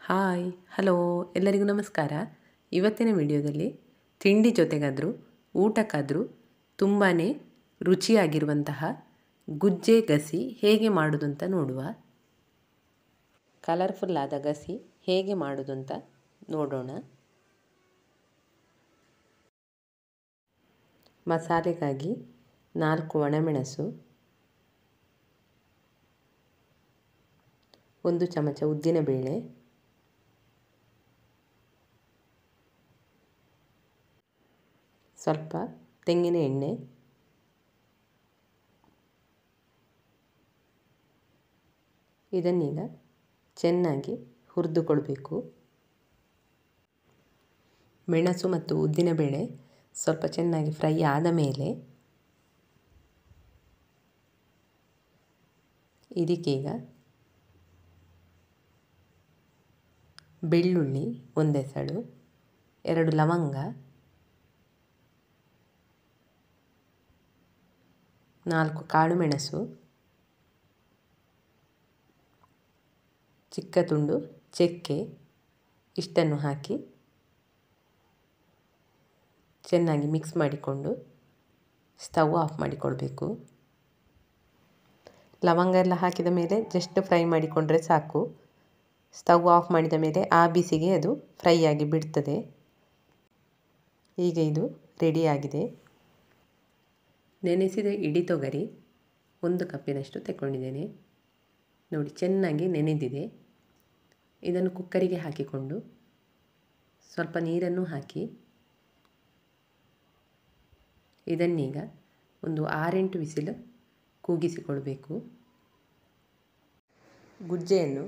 Hi hello ಎಲ್ಲರಿಗೂ ನಮಸ್ಕಾರ. ಇವತ್ತಿನ ವಿಡಿಯೋದಲ್ಲಿ ತಿಂಡಿ ಜೊತೆಗಾದರೂ ಊಟಕ್ಕಾದರೂ ತುಂಬಾ ರುಚಿಯಾಗಿರುವಂತಹ ಗುಜ್ಜೆ ಗಸಿ ಹೇಗೆ ಮಾಡೋದು ಅಂತ ನೋಡುವ. ಕಲರ್ಫುಲ್ ಆದ ಗಸಿ ಹೇಗೆ ಮಾಡೋದು ಅಂತ ನೋಡೋಣ. ಮಸಾಲೆಗಾಗಿ 4 ಒಣಮೆಣಸು, 1 ಚಮಚ ಉದ್ದಿನಬೇಳೆ, ಸ್ವಲ್ಪ ತೆಂಗಿನ ಎಣ್ಣೆ, ಇದನ್ನೀಗ ಚೆನ್ನಾಗಿ ಹುರಿದುಕೊಳ್ಬೇಕು. ಮೆಣಸು ಮತ್ತು ಉದ್ದಿನಬೇಳೆ ಸ್ವಲ್ಪ ಚೆನ್ನಾಗಿ ಫ್ರೈ ಆದ ಮೇಲೆ ಇದಕ್ಕೀಗ ಬೆಳ್ಳುಳ್ಳಿ 1 ಎಸಳು, 2 ಲವಂಗ, 4 ಕಾಳುಮೆಣಸು, ಚಿಕ್ಕ ತುಂಡು ಚಕ್ಕೆ ಇಷ್ಟನ್ನು ಹಾಕಿ ಚೆನ್ನಾಗಿ ಮಿಕ್ಸ್ ಮಾಡಿಕೊಂಡು ಸ್ಟವ್ ಆಫ್ ಮಾಡಿಕೊಳ್ಬೇಕು. ಲವಂಗ ಎಲ್ಲ ಹಾಕಿದ ಮೇಲೆ ಜಸ್ಟ್ ಫ್ರೈ ಮಾಡಿಕೊಂಡ್ರೆ ಸಾಕು. ಸ್ಟವ್ ಆಫ್ ಮಾಡಿದ ಮೇಲೆ ಆ ಬಿಸಿಗೆ ಅದು ಫ್ರೈ ಆಗಿ ಬಿಡ್ತದೆ. ಈಗ ಇದು ರೆಡಿಯಾಗಿದೆ. ನೆನೆಸಿದ ಇಡಿ ತೊಗರಿ 1 ಕಪ್ಪಿನಷ್ಟು ತಗೊಂಡಿದ್ದೇನೆ. ನೋಡಿ ಚೆನ್ನಾಗಿ ನೆನೆದಿದೆ. ಇದನ್ನು ಕುಕ್ಕರಿಗೆ ಹಾಕಿಕೊಂಡು ಸ್ವಲ್ಪ ನೀರನ್ನು ಹಾಕಿ ಇದನ್ನೀಗ ಒಂದು 6-8 ವಿಸಿಲ್ ಕೂಗಿಸಿಕೊಳ್ಬೇಕು. ಗುಜ್ಜೆಯನ್ನು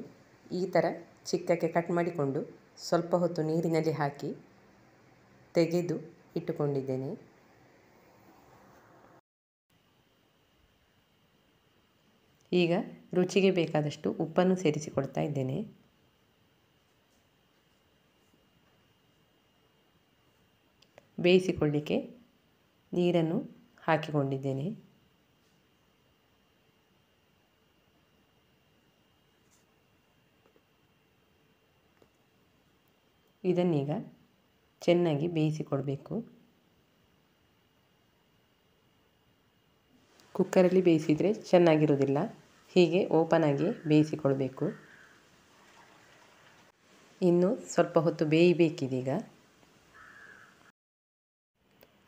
ಈ ಥರ ಚಿಕ್ಕಕ್ಕೆ ಕಟ್ ಮಾಡಿಕೊಂಡು ಸ್ವಲ್ಪ ಹೊತ್ತು ನೀರಿನಲ್ಲಿ ಹಾಕಿ ತೆಗೆದು ಇಟ್ಟುಕೊಂಡಿದ್ದೇನೆ. ಈಗ ರುಚಿಗೆ ಬೇಕಾದಷ್ಟು ಉಪ್ಪನ್ನು ಸೇರಿಸಿಕೊಳ್ತಾ ಇದ್ದೇನೆ. ಬೇಯಿಸಿಕೊಳ್ಳಿಕ್ಕೆ ನೀರನ್ನು ಹಾಕಿಕೊಂಡಿದ್ದೇನೆ. ಇದನ್ನೀಗ ಚೆನ್ನಾಗಿ ಬೇಯಿಸಿಕೊಳ್ಬೇಕು. ಕುಕ್ಕರಲ್ಲಿ ಬೇಯಿಸಿದರೆ ಚೆನ್ನಾಗಿರೋದಿಲ್ಲ. ಹೀಗೆ ಓಪನ್ ಆಗಿ ಬೇಯಿಸಿಕೊಳ್ಬೇಕು. ಇನ್ನು ಸ್ವಲ್ಪ ಹೊತ್ತು ಬೇಯಬೇಕಿದೀಗ.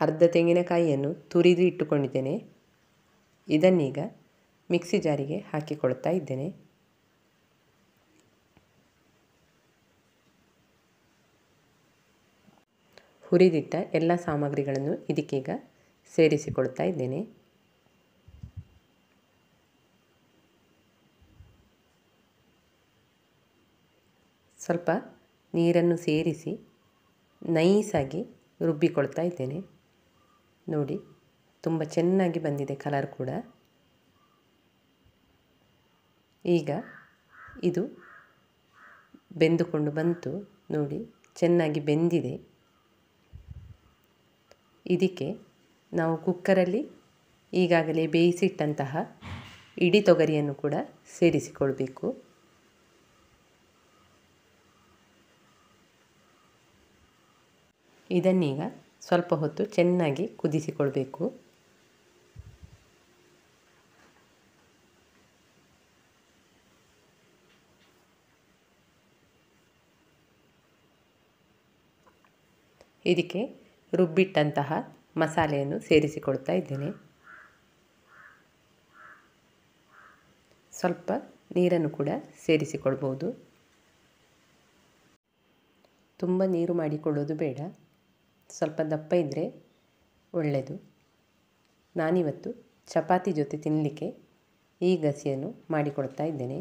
ಅರ್ಧ ತೆಂಗಿನಕಾಯಿಯನ್ನು ತುರಿದು ಇಟ್ಟುಕೊಂಡಿದ್ದೇನೆ. ಇದನ್ನೀಗ ಮಿಕ್ಸಿ ಜಾರಿಗೆ ಹಾಕಿಕೊಳ್ತಾ ಇದ್ದೇನೆ. ಹುರಿದಿಟ್ಟ ಎಲ್ಲ ಸಾಮಗ್ರಿಗಳನ್ನು ಇದಕ್ಕೀಗ ಸೇರಿಸಿಕೊಳ್ತಾ ಇದ್ದೇನೆ. ಸ್ವಲ್ಪ ನೀರನ್ನು ಸೇರಿಸಿ ನೈಸಾಗಿ ರುಬ್ಬಿಕೊಳ್ತಾ ಇದ್ದೇನೆ. ನೋಡಿ ತುಂಬ ಚೆನ್ನಾಗಿ ಬಂದಿದೆ ಕಲರ್ ಕೂಡ. ಈಗ ಇದು ಬೆಂದುಕೊಂಡು ಬಂತು. ನೋಡಿ ಚೆನ್ನಾಗಿ ಬೆಂದಿದೆ. ಇದಕ್ಕೆ ನಾವು ಕುಕ್ಕರಲ್ಲಿ ಈಗಾಗಲೇ ಬೇಯಿಸಿಟ್ಟಂತಹ ಇಡಿ ತೊಗರಿಯನ್ನು ಕೂಡ ಸೇರಿಸಿಕೊಳ್ಬೇಕು. ಇದನ್ನೀಗ ಸ್ವಲ್ಪ ಹೊತ್ತು ಚೆನ್ನಾಗಿ ಕುದಿಸಿಕೊಳ್ಬೇಕು. ಇದಕ್ಕೆ ರುಬ್ಬಿಟ್ಟಂತಹ ಮಸಾಲೆಯನ್ನು ಸೇರಿಸಿಕೊಳ್ತಾ ಇದ್ದೇನೆ. ಸ್ವಲ್ಪ ನೀರನ್ನು ಕೂಡ ಸೇರಿಸಿಕೊಳ್ಬೋದು. ತುಂಬ ನೀರು ಮಾಡಿಕೊಳ್ಳೋದು ಬೇಡ. ಸ್ವಲ್ಪ ದಪ್ಪ ಇದ್ದರೆ ಒಳ್ಳೆಯದು. ನಾನಿವತ್ತು ಚಪಾತಿ ಜೊತೆ ತಿನ್ನಲಿಕ್ಕೆ ಈ ಗಸಿಯನ್ನು ಮಾಡಿಕೊಳ್ತಾ ಇದ್ದೇನೆ.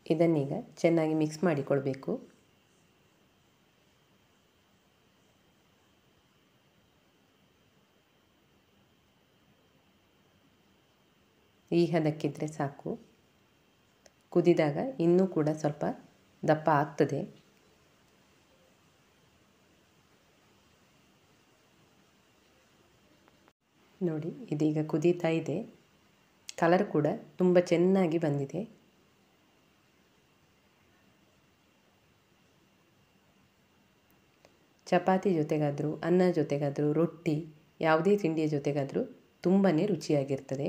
ಇದನ್ನೀಗ ಚೆನ್ನಾಗಿ ಮಿಕ್ಸ್ ಮಾಡಿಕೊಳ್ಬೇಕು. ಈ ಹದಕ್ಕಿದ್ರೆ ಸಾಕು. ಕುದಿದಾಗ ಇನ್ನೂ ಕೂಡ ಸ್ವಲ್ಪ ದಪ್ಪ ಆಗ್ತದೆ. ನೋಡಿ ಇದೀಗ ಕುದೀತಾ ಇದೆ. ಕಲರ್ ಕೂಡ ತುಂಬ ಚೆನ್ನಾಗಿ ಬಂದಿದೆ. ಚಪಾತಿ ಜೊತೆಗಾದರೂ, ಅನ್ನ ಜೊತೆಗಾದರೂ, ರೊಟ್ಟಿ ಯಾವುದೇ ತಿಂಡಿಯ ಜೊತೆಗಾದರೂ ತುಂಬಾ ರುಚಿಯಾಗಿರ್ತದೆ.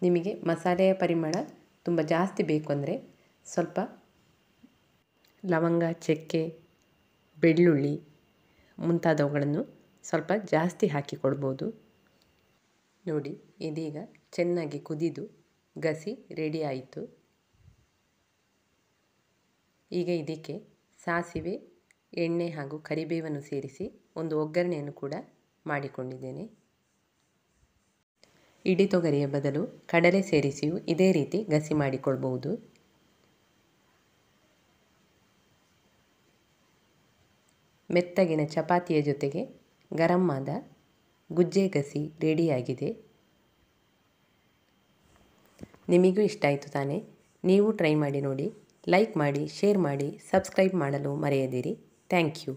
ನಿಮಗೆ ಮಸಾಲೆಯ ಪರಿಮಳ ತುಂಬ ಜಾಸ್ತಿ ಬೇಕು ಅಂದರೆ ಸ್ವಲ್ಪ ಲವಂಗ, ಚಕ್ಕೆ, ಬೆಳ್ಳುಳ್ಳಿ ಮುಂತಾದವುಗಳನ್ನು ಸ್ವಲ್ಪ ಜಾಸ್ತಿ ಹಾಕಿಕೊಳ್ಬೋದು. ನೋಡಿ ಇದೀಗ ಚೆನ್ನಾಗಿ ಕುದಿದು ಗಸಿ ರೆಡಿ ಆಯಿತು. ಈಗ ಇದಕ್ಕೆ ಸಾಸಿವೆ, ಎಣ್ಣೆ ಹಾಗೂ ಕರಿಬೇವನ್ನು ಸೇರಿಸಿ ಒಂದು ಒಗ್ಗರಣೆಯನ್ನು ಕೂಡ ಮಾಡಿಕೊಂಡಿದ್ದೇನೆ. ಇಡೀ ತೊಗರಿಯ ಬದಲು ಕಡಲೆ ಸೇರಿಸಿಯೂ ಇದೇ ರೀತಿ ಗಸಿ ಮಾಡಿಕೊಳ್ಬಹುದು. ಮೆತ್ತಗಿನ ಚಪಾತಿಯ ಜೊತೆಗೆ ಗರಂ ಆದ ಗುಜ್ಜೆ ಗಸಿ ರೆಡಿಯಾಗಿದೆ. ನಿಮಗೂ ಇಷ್ಟ ಆಯಿತು ತಾನೇ? ನೀವು ಟ್ರೈ ಮಾಡಿ ನೋಡಿ. ಲೈಕ್ ಮಾಡಿ, ಶೇರ್ ಮಾಡಿ, ಸಬ್ಸ್ಕ್ರೈಬ್ ಮಾಡಲು ಮರೆಯದಿರಿ. Thank you.